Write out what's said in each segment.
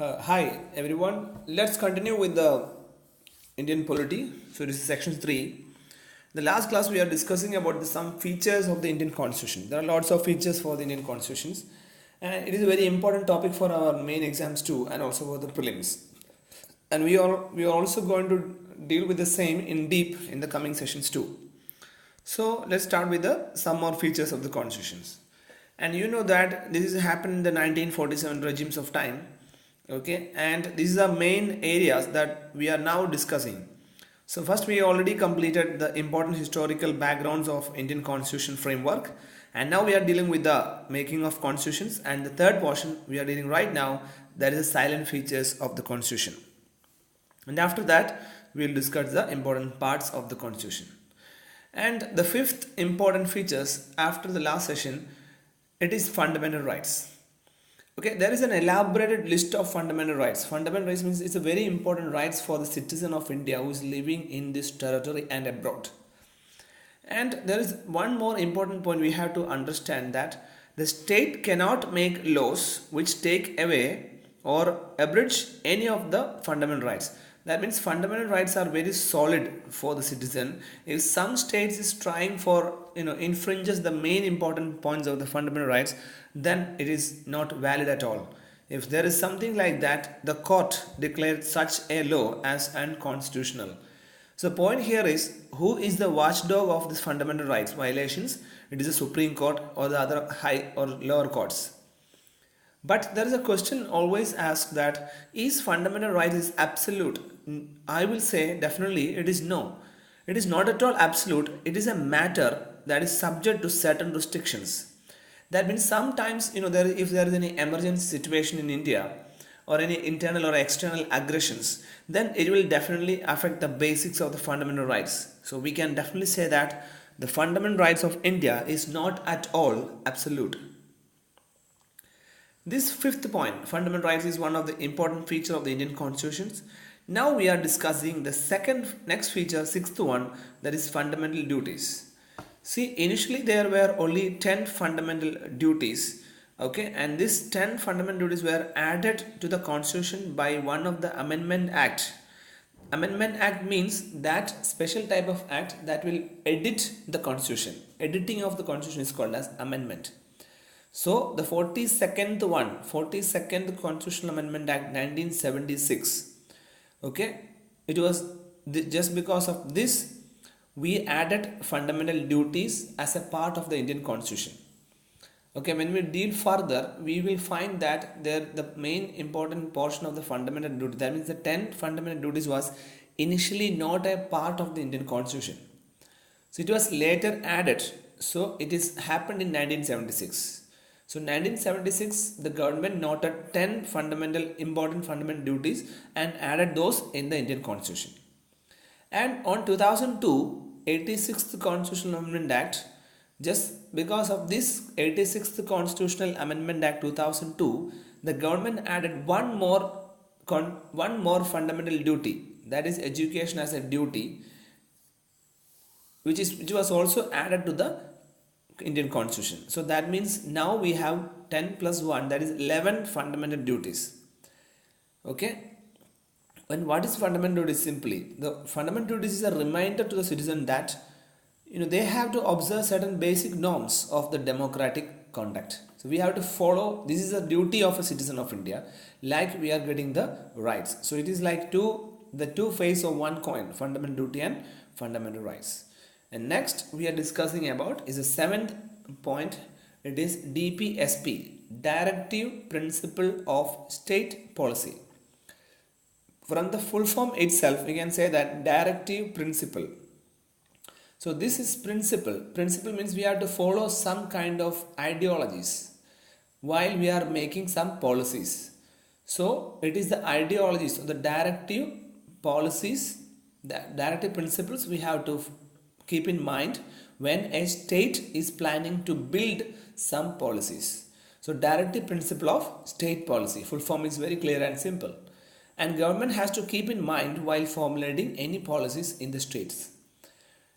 Hi everyone. Let's continue with the Indian polity. So this is section 3. The last class we are discussing about some features of the Indian constitution. There are lots of features for the Indian constitutions, and it is a very important topic for our main exams too, and also for the prelims. And we are also going to deal with the same in deep in the coming sessions too. So let's start with the some more features of the constitutions. And you know that this has happened in the 1947 regimes of time. Okay, and these are main areas that we are now discussing. So first we already completed the important historical backgrounds of Indian constitution framework, and now we are dealing with the making of constitutions, and the third portion we are dealing right now, that is the silent features of the constitution. And after that we will discuss the important parts of the constitution. And the fifth important features after the last session, it is fundamental rights. Okay, there is an elaborated list of fundamental rights. Fundamental rights means it's a very important rights for the citizen of India who is living in this territory and abroad. And there is one more important point we have to understand, that the state cannot make laws which take away or abridge any of the fundamental rights. That means fundamental rights are very solid for the citizen. If some states is trying for infringes the main important points of the fundamental rights, then it is not valid at all. If there is something like that, the court declared such a law as unconstitutional. So the point here is, who is the watchdog of these fundamental rights violations? It is the Supreme Court or the other high or lower courts. But there is a question always asked, that is fundamental right is absolute? I will say definitely it is no. It is not at all absolute. It is a matter that is subject to certain restrictions. That means sometimes if there is any emergency situation in India, or any internal or external aggressions, then it will definitely affect the basics of the fundamental rights. So we can definitely say that the fundamental rights of India is not at all absolute. This fifth point, fundamental rights, is one of the important features of the Indian constitutions. Now we are discussing the next feature, sixth one, that is fundamental duties. See, initially there were only 10 fundamental duties. Okay, and these 10 fundamental duties were added to the constitution by one of the Amendment Act. Amendment Act means that special type of act that will edit the constitution. Editing of the constitution is called as amendment. So the 42nd Constitutional Amendment Act 1976. Okay, it was just because of this we added fundamental duties as a part of the Indian Constitution. Okay, when we deal further, we will find that the main important portion of the fundamental duty, that means the 10 fundamental duties, was initially not a part of the Indian Constitution. So it was later added. So it is happened in 1976. So 1976, the government noted 10 important fundamental duties and added those in the Indian Constitution. And on 2002, 86th Constitutional Amendment Act, just because of this 86th Constitutional Amendment Act 2002, the government added one more fundamental duty, that is education as a duty, which was also added to the Indian Constitution. So that means now we have 10 plus 1, that is 11 fundamental duties. Okay. And what is fundamental duties? Simply, the fundamental duties is a reminder to the citizen that they have to observe certain basic norms of the democratic conduct. So we have to follow. This is a duty of a citizen of India, like we are getting the rights. So it is like the two faces of one coin: fundamental duty and fundamental rights. And next we are discussing about is the seventh point. It is DPSP, Directive Principle of State Policy. From the full form itself, we can say that directive principle. So this is principle. Principle means we have to follow some kind of ideologies while we are making some policies. So it is the ideologies, so the directive policies, the directive principles we have to keep in mind when a state is planning to build some policies. So directive principle of state policy, full form is very clear and simple. And government has to keep in mind while formulating any policies in the states.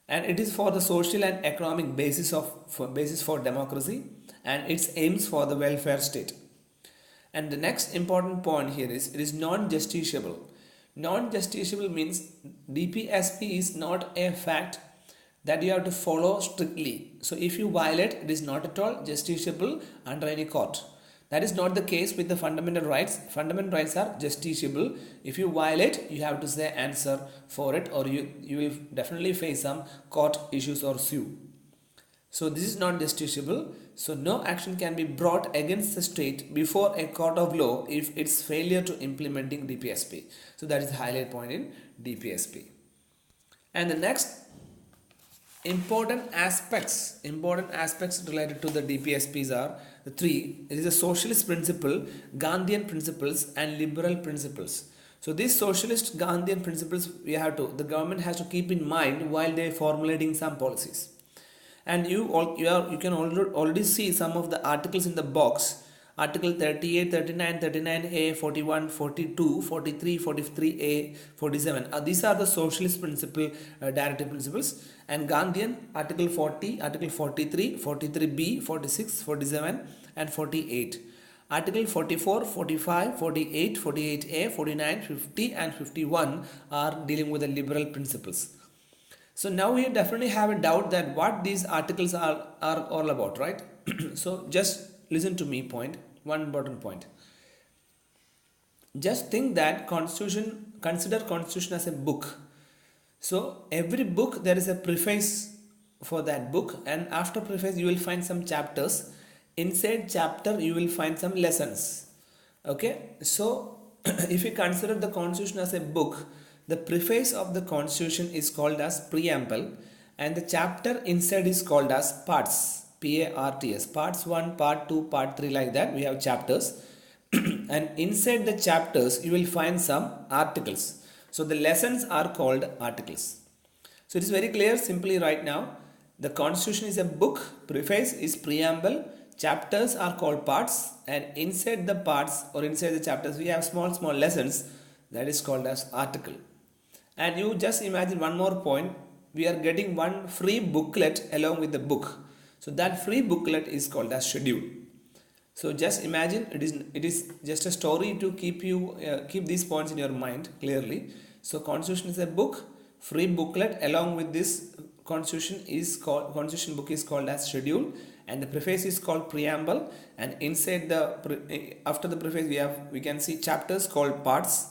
And it is for the social and economic basis for democracy, and its aims for the welfare state. And the next important point here is it is non-justiciable. Non-justiciable means DPSP is not a fact that you have to follow strictly. So if you violate, it is not at all justiciable under any court. That is not the case with the fundamental rights. Fundamental rights are justiciable. If you violate, you have to say answer for it, or you will definitely face some court issues or sue. So this is not justiciable. So no action can be brought against the state before a court of law if it's failure to implementing DPSP. So that is the highlight point in DPSP. And the next important aspects related to the DPSPs are the three. It is a socialist principle, Gandhian principles, and liberal principles. So these socialist Gandhian principles the government has to keep in mind while they are formulating some policies. And you can already see some of the articles in the box. Article 38, 39, 39A, 41, 42, 43, 43A, 47. These are the socialist principle, directive principles. And Gandhian, Article 40, Article 43, 43B, 46, 47, and 48. Article 44, 45, 48, 48A, 49, 50, and 51 are dealing with the liberal principles. So now we definitely have a doubt that what these articles are all about, right? So just listen to me one important point. Just think that consider constitution as a book. So every book there is a preface for that book, and after preface you will find some chapters. Inside chapter you will find some lessons. Okay, so if you consider the constitution as a book, the preface of the constitution is called as preamble, and the chapter inside is called as parts, PARTS, parts 1, part 2, part 3, like that we have chapters. And inside the chapters you will find some articles. So the lessons are called articles. So it is very clear simply right now. The constitution is a book, preface is preamble, chapters are called parts, and inside the parts or inside the chapters we have small lessons, that is called as article. And you just imagine one more point, we are getting one free booklet along with the book. So that free booklet is called as schedule. So just imagine it is just a story to keep these points in your mind clearly. So constitution is a book, free booklet along with this constitution book is called as schedule, and the preface is called preamble, and inside after the preface we can see chapters called parts,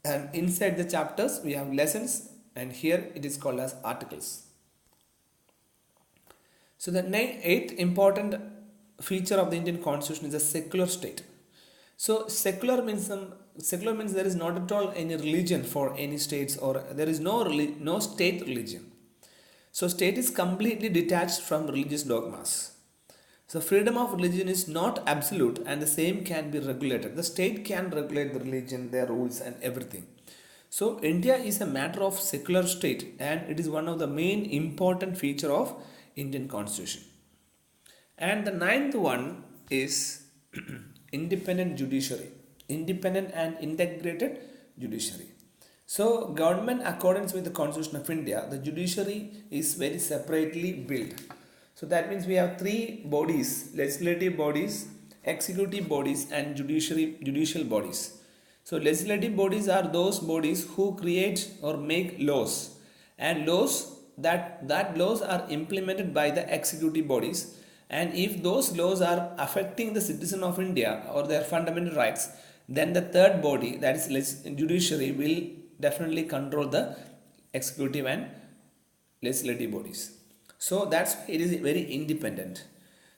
and inside the chapters we have lessons, and here it is called as articles. So the eighth important feature of the Indian constitution is a secular state. So secular means there is not at all any religion for any states, or there is no state religion. So state is completely detached from religious dogmas. So freedom of religion is not absolute, and the same can be regulated. The state can regulate the religion, their rules and everything. So India is a matter of secular state, and it is one of the main important feature of Indian constitution. And the ninth one is independent judiciary, independent and integrated judiciary. So government accordance with the Constitution of India, the judiciary is very separately built. So that means we have three bodies: legislative bodies, executive bodies, and judicial bodies. So legislative bodies are those bodies who create or make laws, and that laws are implemented by the executive bodies. And if those laws are affecting the citizen of India or their fundamental rights, then the third body, that is judiciary, will definitely control the executive and legislative bodies. So that's why it is very independent.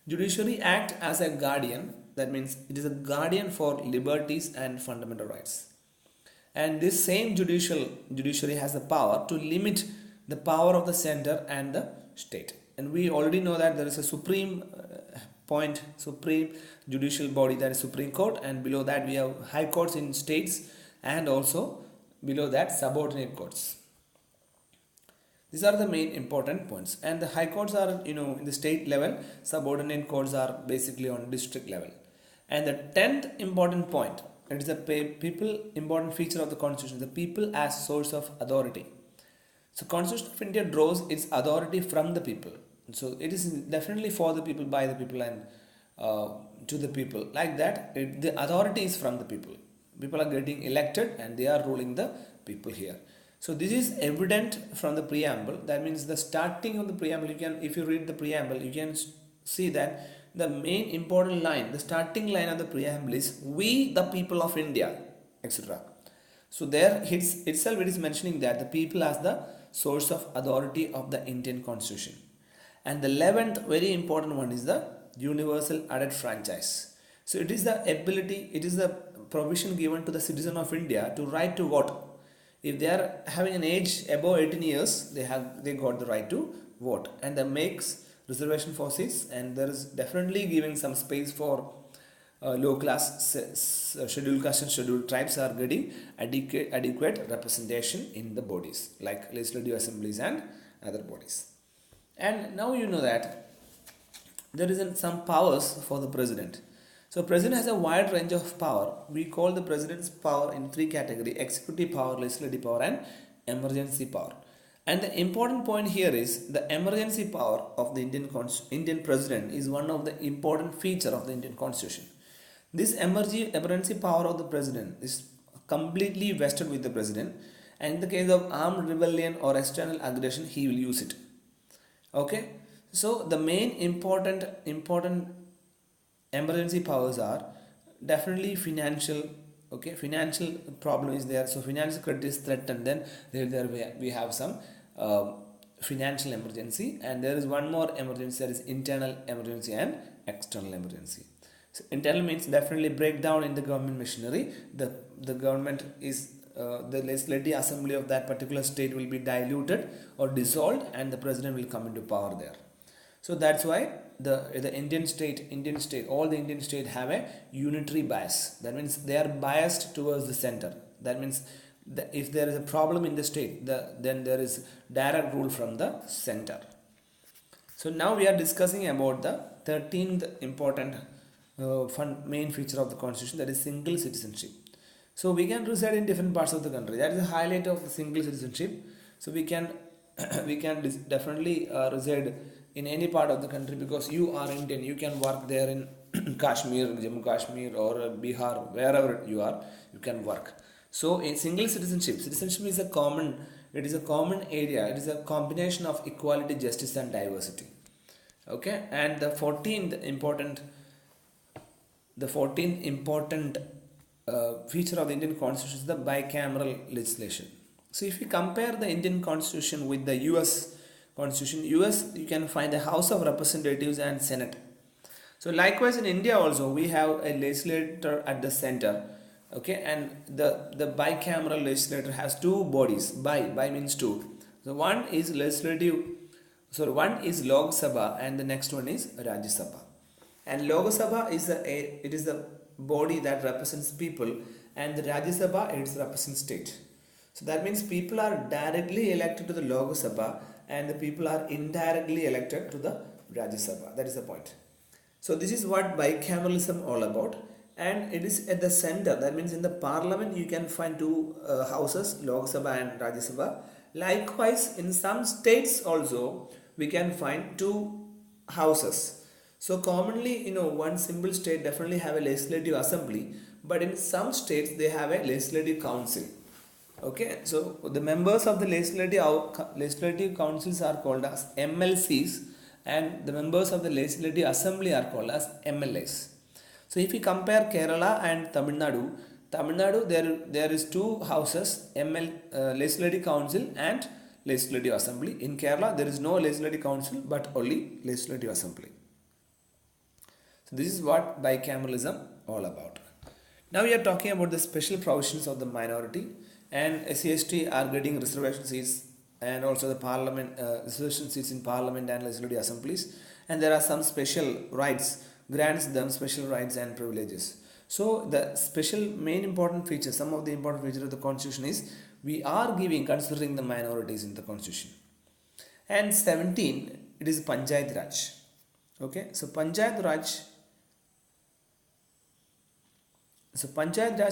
Judiciary act as a guardian, that means it is a guardian for liberties and fundamental rights. And this same judiciary has the power to limit the power of the center and the state. And we already know that there is a supreme judicial body, that is Supreme Court, and below that we have high courts in states, and also below that subordinate courts. These are the main important points, and the high courts are in the state level, subordinate courts are basically on district level. And the 10th important point, it is a important feature of the constitution, the people as source of authority. So Constitution of India draws its authority from the people. So it is definitely for the people, by the people, and to the people. Like that, the authority is from the people. People are getting elected and they are ruling the people here. So this is evident from the preamble. That means the starting of the preamble, if you read the preamble, you can see that the main important line, the starting line of the preamble is "We the people of India," etc. So there itself it is mentioning that the people as the source of authority of the Indian Constitution. And the 11th very important one is the universal adult franchise. So it is the ability, it is the provision given to the citizen of India to right to vote. If they are having an age above 18 years, they got the right to vote, and that makes reservation for seats, and there is definitely giving some space for low class, scheduled caste and scheduled tribes are getting adequate representation in the bodies like legislative assemblies and other bodies. And now you know that there is some powers for the president. So president has a wide range of power. We call the president's power in three categories: executive power, legislative power and emergency power. And the important point here is the emergency power of the Indian president is one of the important feature of the Indian constitution. This emergency power of the president is completely vested with the president, and in the case of armed rebellion or external aggression, he will use it. Okay, so the main important emergency powers are definitely financial. Okay, financial problem is there, so financial credit is threatened, then we have some financial emergency, and there is one more emergency, that is internal emergency and external emergency. So internal means definitely breakdown in the government machinery. The government is the legislative assembly of that particular state will be diluted or dissolved, and the president will come into power there. So that's why the Indian state, all the Indian state have a unitary bias. That means they are biased towards the center. That means if there is a problem in the state, then there is direct rule from the center. So now we are discussing about the 13th important main feature of the constitution, that is single citizenship. So we can reside in different parts of the country. That is the highlight of the single citizenship. So we can definitely reside in any part of the country, because you are Indian. You can work there in Kashmir, Jammu Kashmir or Bihar, wherever you are, you can work. So in single citizenship is a common area. It is a combination of equality, justice and diversity. Okay, and the 14th important feature of the Indian constitution is the bicameral legislation. So if you compare the Indian constitution with the US constitution, you can find the House of Representatives and Senate. So likewise in India also we have a legislator at the center. Okay, and the bicameral legislature has two bodies. Bi means two. So one is Lok Sabha and the next one is Rajya Sabha. And Lok Sabha is the body that represents people, and the Rajya Sabha represents state. So that means people are directly elected to the Lok Sabha and the people are indirectly elected to the Rajya Sabha. That is the point. So this is what bicameralism all about, and it is at the center. That means in the parliament you can find two houses, Lok Sabha and Rajya Sabha. Likewise in some states also we can find two houses. So commonly, one single state definitely have a legislative assembly, but in some states they have a legislative council. Okay, so the members of the legislative councils are called as MLCs, and the members of the legislative assembly are called as MLAs. So if you compare Kerala and Tamil Nadu, there is two houses, legislative council and legislative assembly. In Kerala there is no legislative council but only legislative assembly. So this is what bicameralism all about. Now we are talking about the special provisions of the minority, and SC/ST are getting reservation seats and also the parliament reservation seats in parliament and legislative assemblies, and there are some special rights, grants them special rights and privileges. So the main important features, some of the important features of the constitution is we are considering the minorities in the constitution. And 17, it is Panchayati Raj. Okay, so Panchayati Raj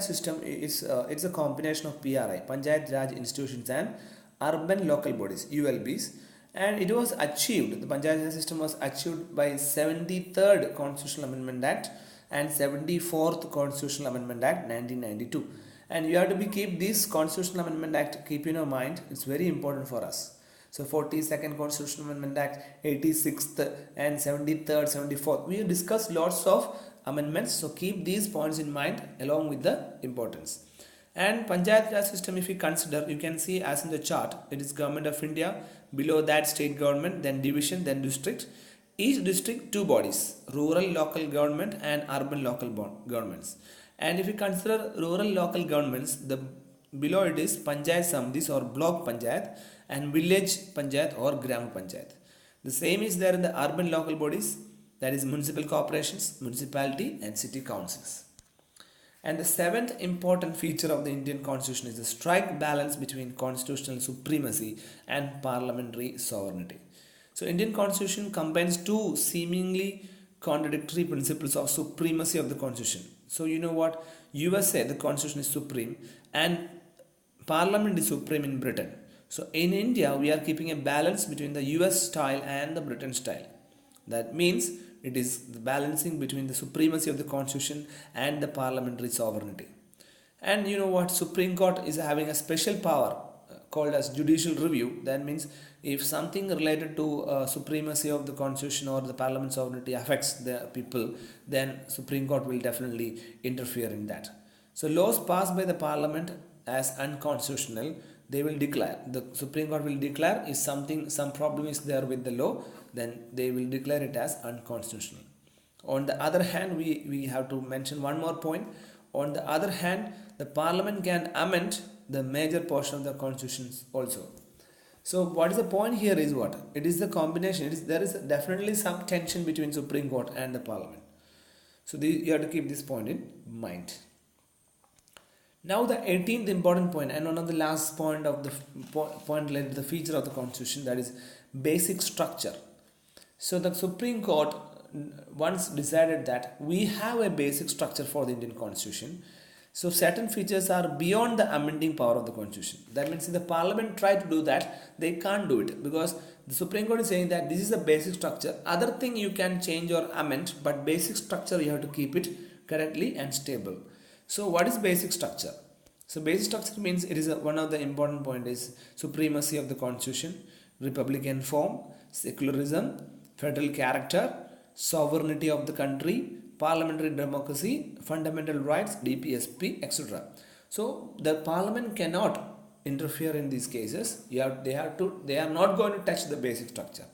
system is it's a combination of PRI, Panchayati Raj institutions, and urban local bodies, ULBs, and it was achieved. The Panchayati Raj system was achieved by 73rd Constitutional Amendment Act, and 74th Constitutional Amendment Act 1992. And you have to keep this Constitutional Amendment Act, keep in your mind, it's very important for us. So 42nd Constitutional Amendment Act, 86th and 73rd, 74th. We have discussed lots of amendments, so keep these points in mind along with the importance. And Panchayati Raj system, if you consider, you can see as in the chart, it is Government of India, below that state government, then division, then district. Each district two bodies, rural local government and urban local governments. And if you consider rural local governments, the below it is Panchayat Samdis or block Panchayat and village Panchayat or Gram Panchayat. The same is there in the urban local bodies, that is municipal corporations, municipality and city councils. And the seventh important feature of the Indian Constitution is the strict balance between constitutional supremacy and parliamentary sovereignty. So Indian Constitution combines two seemingly contradictory principles of supremacy of the Constitution. So you know what? USA, the Constitution is supreme and Parliament is supreme in Britain. So in India, we are keeping a balance between the US style and the Britain style. That means it is the balancing between the supremacy of the Constitution and the parliamentary sovereignty. And you know what? Supreme Court is having a special power called as judicial review. That means if something related to supremacy of the Constitution or the parliament sovereignty affects the people, then Supreme Court will definitely interfere in that. So laws passed by the parliament as unconstitutional, they will declare, the Supreme Court will declare if some problem is there with the law, then they will declare it as unconstitutional. On the other hand, we have to mention one more point. On the other hand, the parliament can amend the major portion of the constitutions also. So what is the point here is what? It is the combination. There is definitely some tension between Supreme Court and the parliament. So you have to keep this point in mind. Now the 18th important point and one of the last point of the point related to the feature of the Constitution, that is basic structure. So the Supreme Court once decided that we have a basic structure for the Indian Constitution. So certain features are beyond the amending power of the Constitution. That means if the Parliament try to do that, they can't do it because the Supreme Court is saying that this is the basic structure. Other thing you can change or amend, but basic structure you have to keep it correctly and stable. So what is basic structure? So basic structure means it is one of the important point is supremacy of the Constitution, republican form, secularism, federal character, sovereignty of the country, parliamentary democracy, fundamental rights, DPSP, etc. So the parliament cannot interfere in these cases. They are not going to touch the basic structure.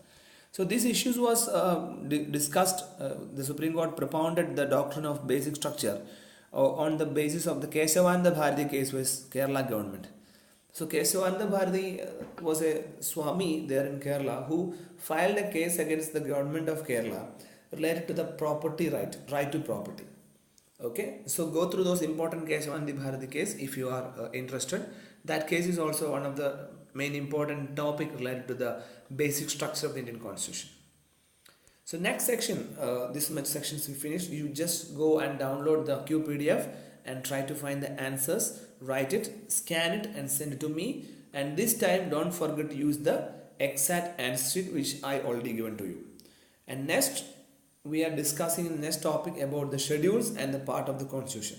So these issues was discussed. The Supreme Court propounded the doctrine of basic structure on the basis of the Kesavananda Bharati case with Kerala government. So Kesavananda Bharati was a Swami there in Kerala who filed a case against the government of Kerala related to the property right to property. Okay, so go through those important Kesavananda Bharati case if you are interested. That case is also one of the main important topic related to the basic structure of the Indian Constitution. So next section, this much sections we finished. You just go and download the QPDF and try to find the answers, write it, scan it and send it to me. And this time don't forget to use the exact answer sheet which I already given to you. And next we are discussing in the next topic about the schedules and the part of the Constitution.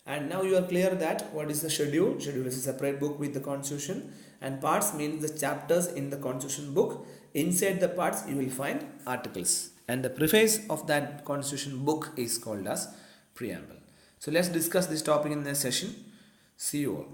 And now you are clear that what is the schedule? Schedule is a separate book with the Constitution, and parts means the chapters in the Constitution book. Inside the parts you will find articles, and the preface of that Constitution book is called as preamble. So let's discuss this topic in the next session. See you all.